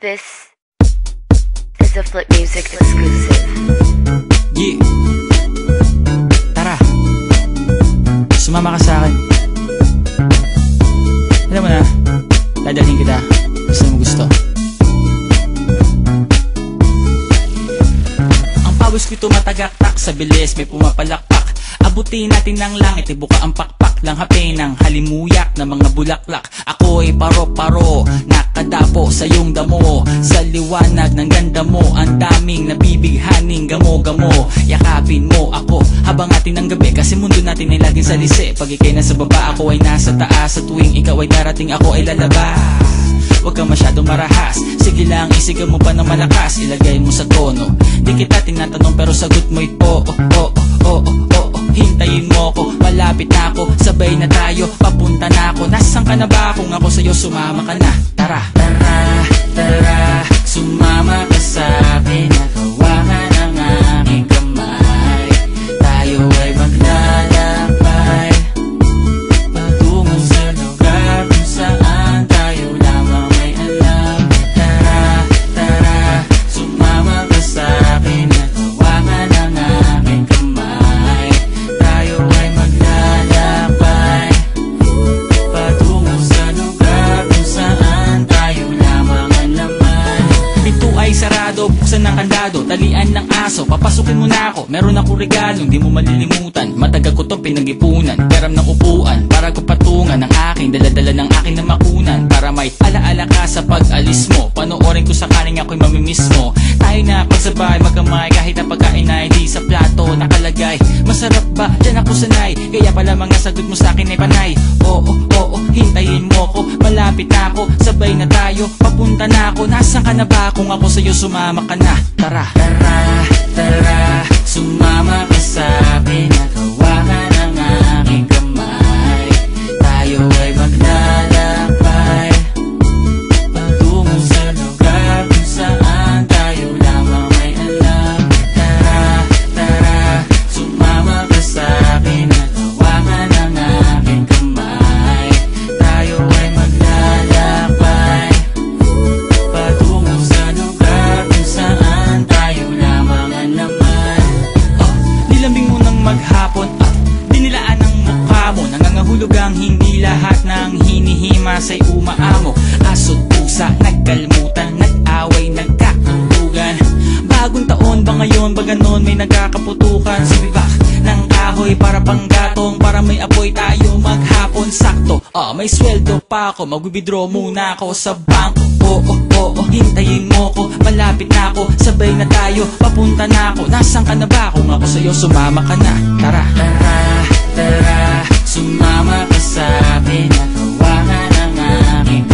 This is a Flip Music exclusive. Yeah. Tara, sumama ka sa akin. Alam mo na, dadalhin kita gusto mo gusto. Ang pawis ko'y tumatagaktak, sa bilis may pumapalakpak. Abutin natin ng langit, ibuka ang pakpak lang hapin ng halimuyak na mga bulaklak. Ako'y paro-paro, nakadapo sa iyong damo. Sa liwanag ng ganda mo, ang daming nabibighaning gamo-gamo. Yakapin mo ako habang atin ng gabi, kasi mundo natin ay laging salisi. Pag ikay nasa baba, ako ay nasa taas. Sa tuwing ikaw ay darating, ako ay lalabas. Huwag kang masyadong marahas, sige lang isigaw mo pa ng malakas. Ilagay mo sa tono, di kita tinatanong pero sagot mo'y oo, oo, oo, oo. Hintayin mo ko, malapit na ako, sabay na tayo, papunta na ako. Nasaan ka na ba? Kung ako sa'yo, sumama ka na. Tara, tara, tara, sumama ka sa'kin. Nakawakan ang aking kamay, tayo ay maglalakbay patungo sa lugar kung saan tayo lamang may alam. Tara, tara, sumama ka sa'kin. Nakawakan ang aking kamay, tayo ay maglalakbay patungo sa lugar kung saan tayo lamang ang laman. Pinto ay sarado, buksan ng kandado, talian ng aso, papasukin mo na ako. Meron akong regalong di mo malilimutan, matagal ko tong pinag-ipunan. Peram ng upuan para ko patungan ng aking daladala ng aking na makunan, para may alaala ka sa pag-alis mo. Panoorin ko sakaling ako'y mamimiss mo. Tayo na pagsabay magkamay, kahit ang pagkain ay di sa plato nakalagay. Masarap ba? Diyan ako sanay, kaya pala mga sagot mo sa akin ay panay. Oo, oo, hintayin mo ko, malapit na ako, sabay na tayo, papunta na ako. Nasaan ka na ba? Kung ako sa'yo, sumama ka na. Tara, tara, tara, sumama ka sa'kin. Nakawakan ang aking kamay, tayo ay maglalakbay patungo sa lugar kung saan tayo lamang may alam. Tara, tara, sumama ka sa'kin. Nakawakan ang aking kamay, tayo ay maglalakbay patungo sa lugar kung saan tayo lamang ang laman. Nilambing mo ng maghapon at dinilaan ang mukha mo. Nangangahulog ang hindi lahat ng hinihima sa'y umaamo. Aso't pusa, nagkalmutan, nag-away, nagkakampugan. Bagong taon ba ngayon, ba ganon may nagkakaputukan? Sumibak ng kahoy para panggatong, para may apoy tayo maghapon. Sakto, may sweldo pa ako, mag-withdraw muna ako sa bangko. Oo, oo, hintayin mo ko, malapit na ako, sabay na tayo, papunta na ako. Nasaan ka na ba? Kung ako sa'yo, sumama ka na. Tara, tara, tara, sumama ka sa'kin. Nakawakan ang aking